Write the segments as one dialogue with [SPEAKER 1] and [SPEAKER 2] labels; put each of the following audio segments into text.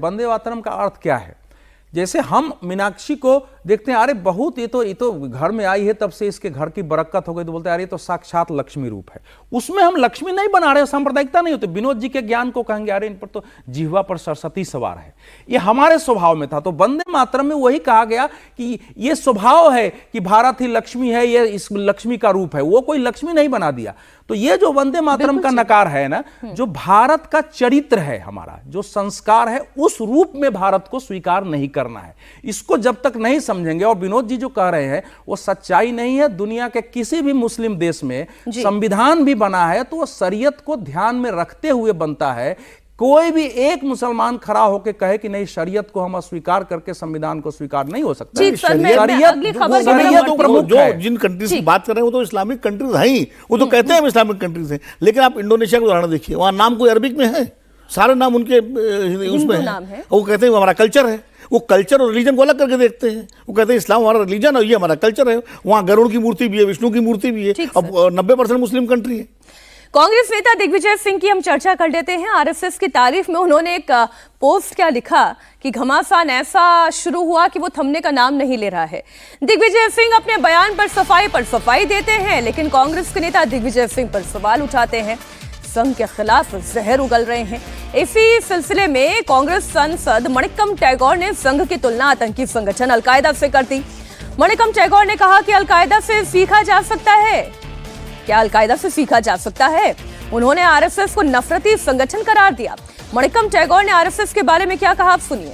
[SPEAKER 1] वंदे मातरम का अर्थ क्या है? जैसे हम मीनाक्षी को देखते हैं, अरे बहुत ये तो घर में आई है तब से इसके घर की बरकत हो गई, तो बोलते हैं अरे ये तो साक्षात लक्ष्मी रूप है। उसमें हम लक्ष्मी नहीं बना रहे, सांप्रदायिकता नहीं होती। विनोद जी के ज्ञान को कहेंगे अरे इन पर तो जिह्वा पर सरस्वती सवार है। ये हमारे स्वभाव में था। तो वंदे मातरम में वही कहा गया कि ये स्वभाव है कि भारत ही लक्ष्मी है, ये इस लक्ष्मी का रूप है। वो कोई लक्ष्मी नहीं बना दिया। तो ये जो वंदे मातरम का नकार है ना, जो भारत का चरित्र है, हमारा जो संस्कार है, उस रूप में भारत को स्वीकार नहीं करना है। इसको जब तक नहीं समझेंगे, और विनोद जी जो कह रहे हैं वो सच्चाई नहीं है। दुनिया के किसी भी मुस्लिम देश में संविधान भी बना है तो वो शरीयत को ध्यान में रखते हुए बनता है। कोई भी एक मुसलमान खड़ा होकर कहे कि नहीं शरीयत को हम अस्वीकार करके संविधान को स्वीकार नहीं हो सकता।
[SPEAKER 2] शरीयत प्रमुख जो जिन कंट्रीज की बात कर रहे हैं वो तो इस्लामिक कंट्रीज हैं ही, वो तो कहते हैं हम इस्लामिक कंट्रीज हैं। लेकिन आप इंडोनेशिया का उदाहरण देखिए, वहां नाम कोई अरबिक में है, सारे नाम उनके उसमें है। वो कहते हैं हमारा कल्चर है। वो कल्चर और रिलीजन को अलग करके देखते हैं। वो कहते हैं इस्लाम हमारा रिलीजन और ये हमारा कल्चर है। वहां गरुड़ की मूर्ति भी है, विष्णु की मूर्ति भी है। अब 90% मुस्लिम कंट्री है।
[SPEAKER 3] कांग्रेस नेता दिग्विजय सिंह की हम चर्चा कर लेते हैं। आरएसएस की तारीफ में उन्होंने एक पोस्ट क्या लिखा कि घमासान ऐसा शुरू हुआ कि वो थमने का नाम नहीं ले रहा है। दिग्विजय सिंह अपने बयान पर सफाई देते हैं, लेकिन कांग्रेस के नेता दिग्विजय सिंह पर सवाल उठाते हैं, संघ के खिलाफ जहर उगल रहे हैं। इसी सिलसिले में कांग्रेस सांसद मणिक्कम टैगोर ने संघ की तुलना आतंकी संगठन अलकायदा से कर दी। मणिक्कम टैगोर ने कहा कि अलकायदा से सीखा जा सकता है। क्या अलकायदा से सीखा जा सकता है? उन्होंने आरएसएस को नफरती संगठन करार दिया। मणिक्कम टैगोर ने आरएसएस के बारे में क्या कहा, आप सुनिए।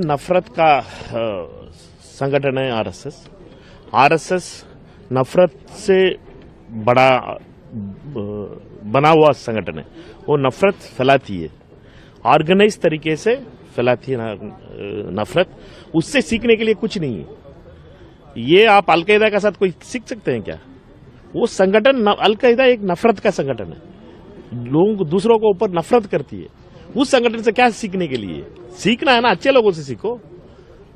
[SPEAKER 4] नफरत का संगठन है आरएसएस। आरएसएस नफरत से बड़ा बना हुआ संगठन है। वो नफरत फैलाती है, ऑर्गेनाइज तरीके से फैलाती है नफरत। उससे सीखने के लिए कुछ नहीं है। ये आप अलकायदा के साथ कोई सीख सकते हैं क्या? वो संगठन अलकायदा एक नफरत का संगठन है, लोगों को दूसरों को ऊपर नफरत करती है। उस संगठन से क्या सीखने के लिए? सीखना है ना, अच्छे लोगों से सीखो।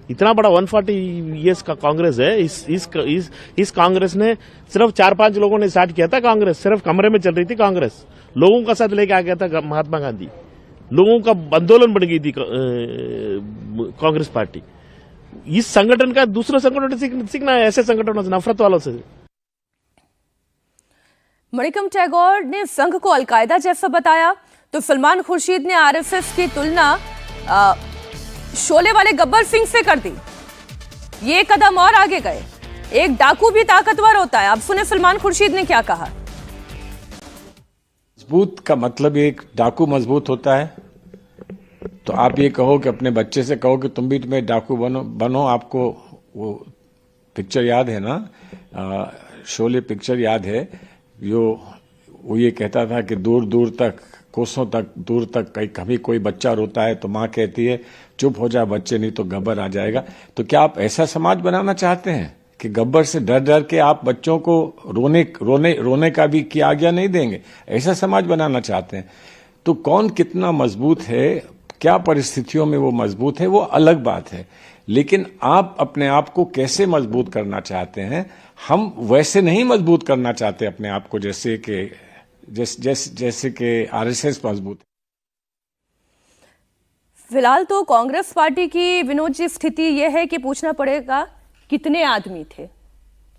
[SPEAKER 4] इतना बड़ा 140 ईयर्स का कांग्रेस है। इस कांग्रेस ने सिर्फ 4-5 लोगों ने स्टार्ट किया था। कांग्रेस सिर्फ कमरे में चल रही थी। कांग्रेस लोगों का साथ लेके आ गया था महात्मा गांधी। लोगों का आंदोलन बन गई थी कांग्रेस पार्टी। इस संगठन का दूसरे संगठन से सीखना है, ऐसे संगठनों से, नफरत वालों से।
[SPEAKER 3] मणिक्कम टैगोर ने संघ को अलकायदा जैसा बताया, तो सलमान खुर्शीद ने आरएसएस की तुलना शोले वाले गब्बर सिंह से कर दी। ये कदम और आगे गए। एक डाकू भी ताकतवर होता है। अब सुने सलमान खुर्शीद ने क्या कहा।
[SPEAKER 5] मजबूत का मतलब एक डाकू मजबूत होता है। तो आप ये कहो कि अपने बच्चे से कहो कि तुम भी तुम्हें डाकू बनो। आपको वो पिक्चर याद है ना, शोले पिक्चर याद है, वो ये कहता था कि दूर दूर तक, कोसों तक, दूर तक कभी कोई बच्चा रोता है तो माँ कहती है चुप हो जा बच्चे, नहीं तो गब्बर आ जाएगा। तो क्या आप ऐसा समाज बनाना चाहते हैं कि गब्बर से डर डर के आप बच्चों को रोने का भी की आज्ञा नहीं देंगे? ऐसा समाज बनाना चाहते हैं? तो कौन कितना मजबूत है, क्या परिस्थितियों में वो मजबूत है, वो अलग बात है। लेकिन आप अपने आप को कैसे मजबूत करना चाहते हैं? हम वैसे नहीं मजबूत करना चाहते अपने आप को जैसे कि आरएसएस मजबूत है।
[SPEAKER 3] फिलहाल तो कांग्रेस पार्टी की विनोद जी स्थिति यह है कि पूछना पड़ेगा कितने आदमी थे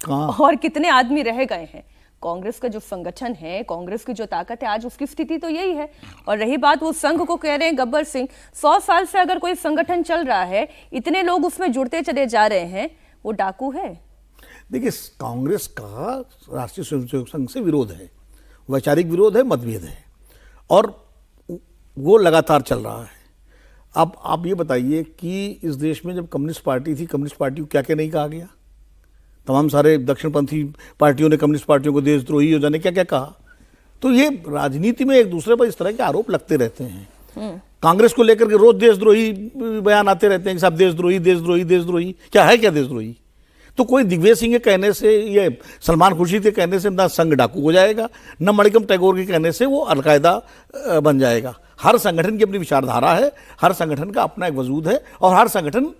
[SPEAKER 3] और कितने आदमी रह गए हैं। कांग्रेस का जो संगठन है, कांग्रेस की जो ताकत है, आज उसकी स्थिति तो यही है। और रही बात वो संघ को कह रहे हैं गब्बर सिंह, 100 साल से अगर कोई संगठन चल रहा है, इतने लोग उसमें जुड़ते चले जा रहे हैं, वो डाकू है।
[SPEAKER 2] देखिए, कांग्रेस का राष्ट्रीय स्वयंसेवक संघ से विरोध है, वैचारिक विरोध है, मतभेद है, और वो लगातार चल रहा है। अब आप ये बताइए कि इस देश में जब कम्युनिस्ट पार्टी थी, कम्युनिस्ट पार्टी को क्या क्या नहीं कहा गया? तमाम सारे दक्षिणपंथी पार्टियों ने कम्युनिस्ट पार्टियों को देशद्रोही हो जाने क्या क्या कहा। तो ये राजनीति में एक दूसरे पर इस तरह के आरोप लगते रहते हैं। कांग्रेस को लेकर के रोज देशद्रोही बयान आते रहते हैं कि साहब देशद्रोही देशद्रोही देशद्रोही। क्या है क्या देशद्रोही? तो कोई दिग्विजय सिंह के कहने से, ये सलमान खुर्शीद के कहने से ना संघ डाकू हो जाएगा, न मणिक्कम टैगोर के कहने से वो अलकायदा बन जाएगा। हर संगठन की अपनी विचारधारा है, हर संगठन का अपना एक वजूद है, और हर संगठन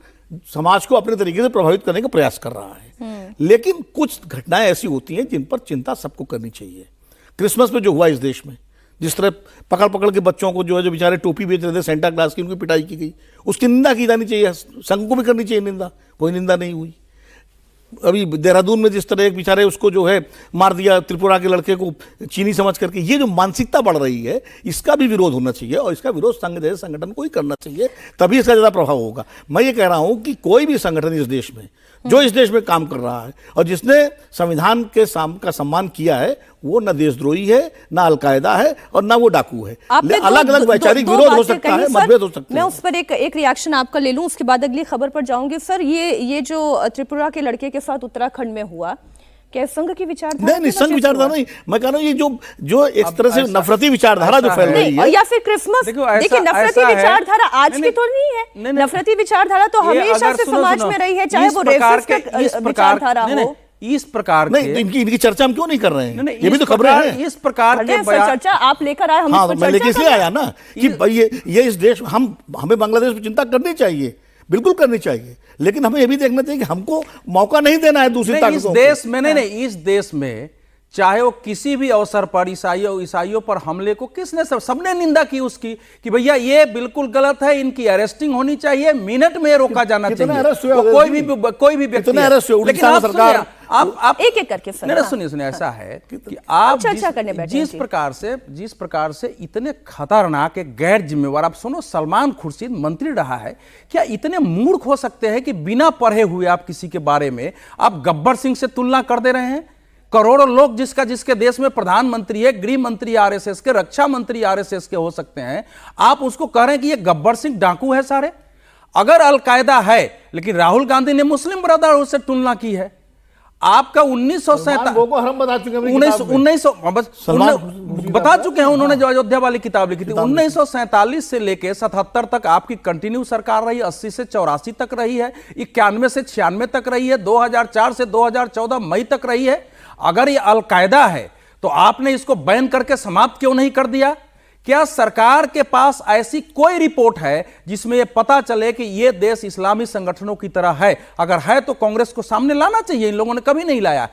[SPEAKER 2] समाज को अपने तरीके से प्रभावित करने का प्रयास कर रहा है। लेकिन कुछ घटनाएं ऐसी होती हैं जिन पर चिंता सबको करनी चाहिए। क्रिसमस में जो हुआ इस देश में, जिस तरह पकड़ पकड़ के बच्चों को जो है, जो बेचारे टोपी बेच रहे थे सेंटा क्लास की, उनकी पिटाई की गई, उसकी निंदा की जानी चाहिए, संघ को भी करनी चाहिए निंदा, कोई निंदा नहीं हुई। अभी देहरादून में जिस तरह एक बेचारे उसको जो है मार दिया, त्रिपुरा के लड़के को चीनी समझ करके, ये जो मानसिकता बढ़ रही है, इसका भी विरोध होना चाहिए और इसका विरोध संघ जैसे संगठन को ही करना चाहिए, तभी इसका ज़्यादा प्रभाव होगा। मैं ये कह रहा हूँ कि कोई भी संगठन इस देश में जो इस देश में काम कर रहा है और जिसने संविधान के का सम्मान किया है, वो न देशद्रोही है, न अलकायदा है और न वो डाकू है। अलग अलग वैचारिक विरोध हो सकता है, मतभेद हो सकते हैं।
[SPEAKER 3] मैं उस पर एक रिएक्शन आपका ले लूं, उसके बाद अगली खबर पर जाऊंगी। सर, ये जो त्रिपुरा के लड़के के साथ उत्तराखंड में हुआ, क्या संघ की विचारधारा?
[SPEAKER 2] नहीं, संघ विचारधारा नहीं, मैं कह रहा हूँ ये जो एक तरह से नफरती विचारधारा जो फैल रही है,
[SPEAKER 3] या फिर क्रिसमस, देखिए नफरती विचारधारा आज की तो नहीं है, नफरती विचारधारा तो हमेशा से समाज में रही है, चाहे वो रेसिस्ट विचारधारा हो।
[SPEAKER 1] इस प्रकार
[SPEAKER 2] नहीं, इनकी चर्चा हम क्यों नहीं कर रहे हैं? ये भी तो खबरें हैं।
[SPEAKER 1] इस प्रकार के
[SPEAKER 3] चर्चा आप लेकर आए, हम
[SPEAKER 2] हाँ, मैं लेके इसलिए आया ना कि भाई ये इस देश, हमें बांग्लादेश पर चिंता करनी चाहिए, बिल्कुल करनी चाहिए, लेकिन हमें यह भी देखना चाहिए कि हमको मौका नहीं देना है दूसरी ताकतों को।
[SPEAKER 1] इस देश में नहीं, इस देश में चाहे वो किसी भी अवसर पर ईसाइयों पर हमले को किसने सबने निंदा की उसकी, कि भैया ये बिल्कुल गलत है, इनकी अरेस्टिंग होनी चाहिए, मिनट में रोका जाना चाहिए, कोई भी व्यक्ति। लेकिन आप
[SPEAKER 3] एक करके
[SPEAKER 1] सुनिए, ऐसा है कि आप
[SPEAKER 3] चर्चा करने बैठे,
[SPEAKER 1] जिस प्रकार से इतने खतरनाक एक गैर जिम्मेवार, आप सुनो, सलमान खुर्शीद मंत्री रहा है, क्या इतने मूर्ख हो सकते हैं कि बिना पढ़े हुए आप किसी के बारे में आप गब्बर सिंह से तुलना कर दे रहे हैं? करोड़ों लोग जिसके देश में प्रधानमंत्री है, गृह मंत्री आरएसएस के, रक्षा मंत्री आरएसएस के हो सकते हैं, आप उसको कह रहे हैं कि ये गब्बर सिंह डाकू है सारे? अगर अलकायदा है, लेकिन राहुल गांधी ने मुस्लिम ब्रदरहुड से तुलना की है। आपका 1947 बता चुके हैं उन्होंने, जो अयोध्या वाली किताब लिखी थी, 1947 से लेके 77 तक आपकी कंटिन्यू सरकार रही, 80 से 84 तक रही है, 91 से 96 तक रही है, 2004 से 2014 मई तक रही है। अगर ये अलकायदा है तो आपने इसको बैन करके समाप्त क्यों नहीं कर दिया? क्या सरकार के पास ऐसी कोई रिपोर्ट है जिसमें यह पता चले कि यह देश इस्लामी संगठनों की तरह है? अगर है तो कांग्रेस को सामने लाना चाहिए, इन लोगों ने कभी नहीं लाया।